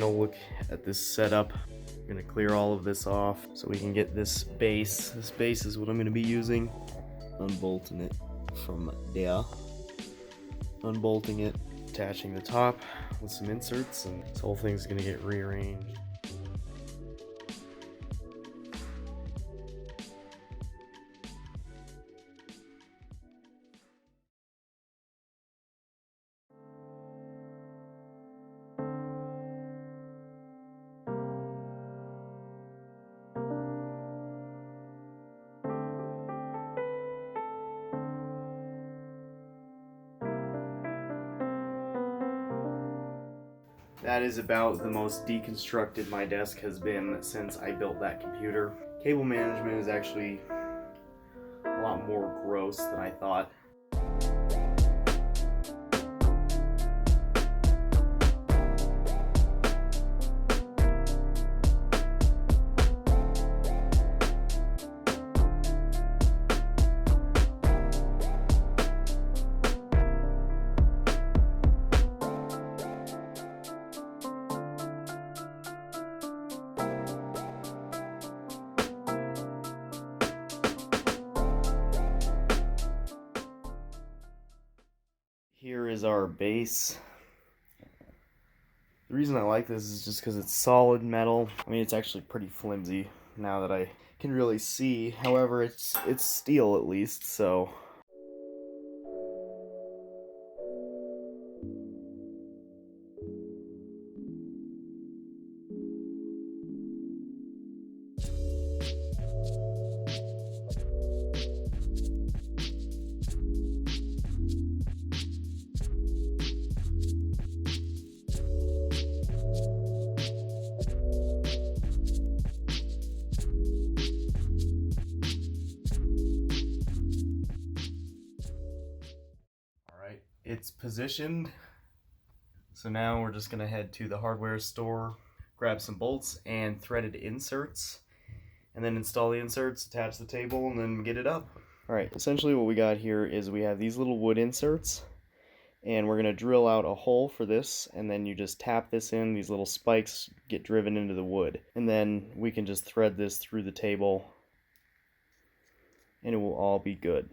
final look at this setup. I'm gonna clear all of this off so we can get this base. This base is what I'm gonna be using. Unbolting it from there. Unbolting it, attaching the top with some inserts, and this whole thing's gonna get rearranged. That is about the most deconstructed my desk has been since I built that computer. Cable management is actually a lot more gross than I thought. Here is our base. The reason I like this is just because it's solid metal. I mean, it's actually pretty flimsy now that I can really see. However, it's steel at least, so. It's positioned, so now we're just gonna head to the hardware store, grab some bolts and threaded inserts, and then install the inserts, attach the table, and then get it up. Alright, essentially what we got here is we have these little wood inserts, and we're gonna drill out a hole for this, and then you just tap this in, these little spikes get driven into the wood, and then we can just thread this through the table, and it will all be good.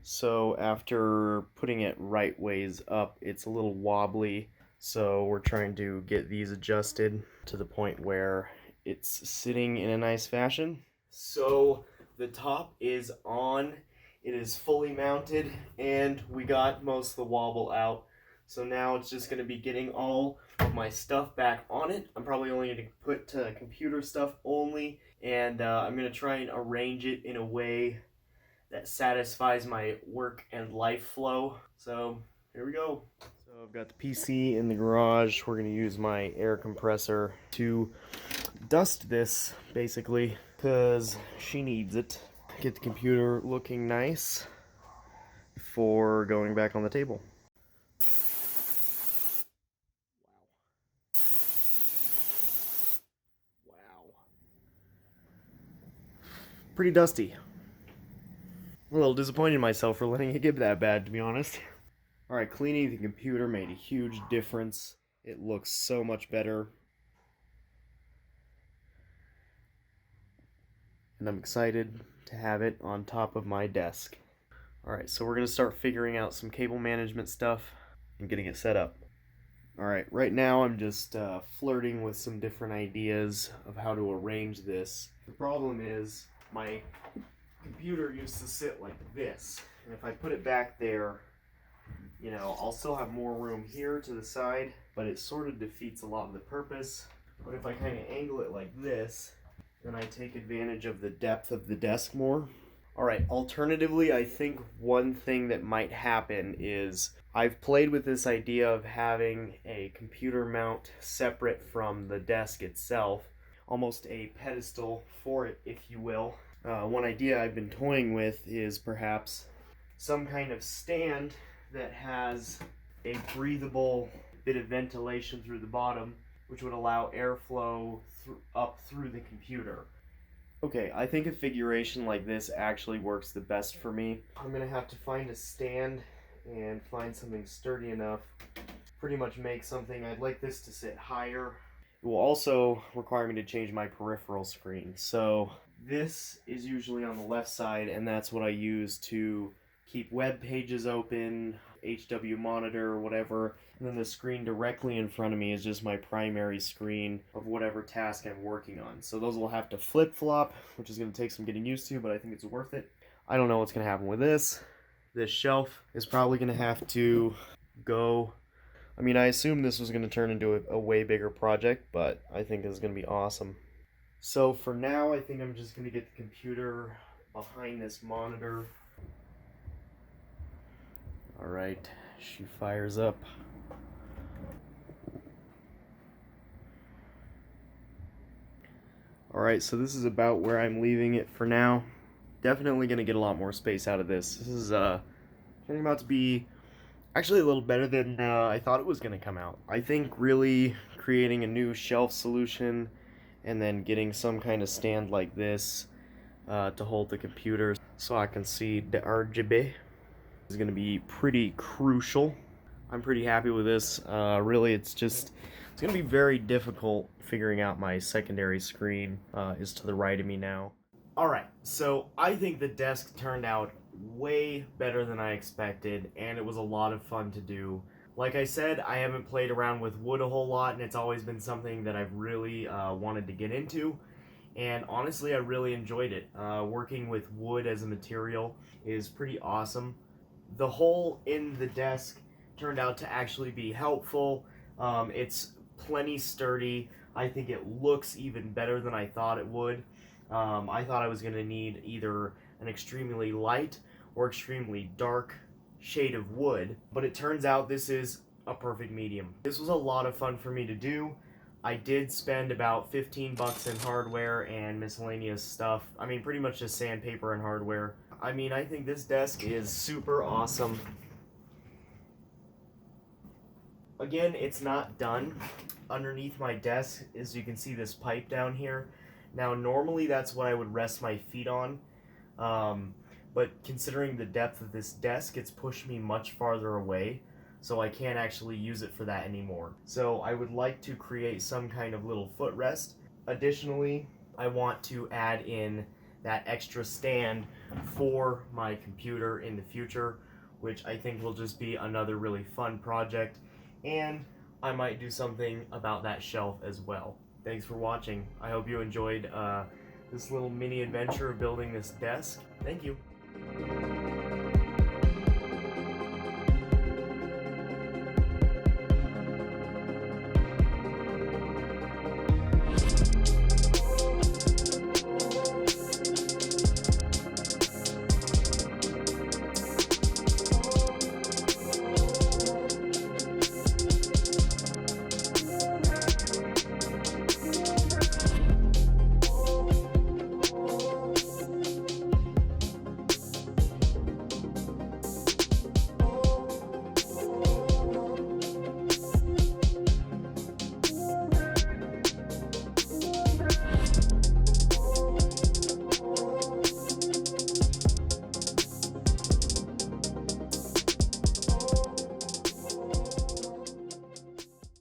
So after putting it right ways up, it's a little wobbly, so we're trying to get these adjusted to the point where it's sitting in a nice fashion. So the top is on, it is fully mounted, and we got most of the wobble out. So now it's just going to be getting all of my stuff back on it. I'm probably only going to put computer stuff only, and I'm going to try and arrange it in a way that satisfies my work and life flow. So here we go. So I've got the PC in the garage. We're going to use my air compressor to dust this, basically, because she needs it. Get the computer looking nice before going back on the table. Wow. Pretty dusty. I'm a little disappointed in myself for letting it get that bad, to be honest. Alright, cleaning the computer made a huge difference. It looks so much better. And I'm excited to have it on top of my desk. Alright, so we're going to start figuring out some cable management stuff and getting it set up. Alright, right now I'm just flirting with some different ideas of how to arrange this. The problem is my computer used to sit like this, and if I put it back there, you know, I'll still have more room here to the side, but it sort of defeats a lot of the purpose. But if I kind of angle it like this, then I take advantage of the depth of the desk more. Alright, alternatively, I think one thing that might happen is I've played with this idea of having a computer mount separate from the desk itself, almost a pedestal for it, if you will. One idea I've been toying with is perhaps some kind of stand that has a breathable bit of ventilation through the bottom, which would allow airflow up through the computer. Okay, I think a figuration like this actually works the best for me. I'm gonna have to find a stand and find something sturdy enough to pretty much make something. I'd like this to sit higher. It will also require me to change my peripheral screen. So this is usually on the left side, and that's what I use to keep web pages open, HW monitor, whatever. And then the screen directly in front of me is just my primary screen of whatever task I'm working on. So those will have to flip-flop, which is going to take some getting used to, but I think it's worth it. I don't know what's going to happen with this. This shelf is probably going to have to go. I mean, I assume this was going to turn into a way bigger project, but I think this is going to be awesome. So for now, I think I'm just going to get the computer behind this monitor. Alright, she fires up. Alright, so this is about where I'm leaving it for now. Definitely going to get a lot more space out of this. This is turning out to be actually a little better than I thought it was going to come out. I think really creating a new shelf solution and then getting some kind of stand like this to hold the computer so I can see the RGB is going to be pretty crucial. I'm pretty happy with this. Really, it's going to be very difficult figuring out my secondary screen is to the right of me now. Alright, so I think the desk turned out way better than I expected, and it was a lot of fun to do. Like I said, I haven't played around with wood a whole lot, and it's always been something that I've really wanted to get into. And honestly, I really enjoyed it. Working with wood as a material is pretty awesome. The hole in the desk turned out to actually be helpful. It's plenty sturdy. I think it looks even better than I thought it would. I thought I was going to need either an extremely light or extremely dark shade of wood, but it turns out this is a perfect medium. This was a lot of fun for me to do. I did spend about 15 bucks in hardware and miscellaneous stuff. I mean, pretty much just sandpaper and hardware. I mean, I think this desk is super awesome. Again, it's not done. Underneath my desk, as you can see this pipe down here. Now, normally that's what I would rest my feet on, but considering the depth of this desk, it's pushed me much farther away, so I can't actually use it for that anymore. So I would like to create some kind of little footrest. Additionally, I want to add in that extra stand for my computer in the future, which I think will just be another really fun project, and I might do something about that shelf as well. Thanks for watching. I hope you enjoyed this little mini adventure of building this desk. Thank you.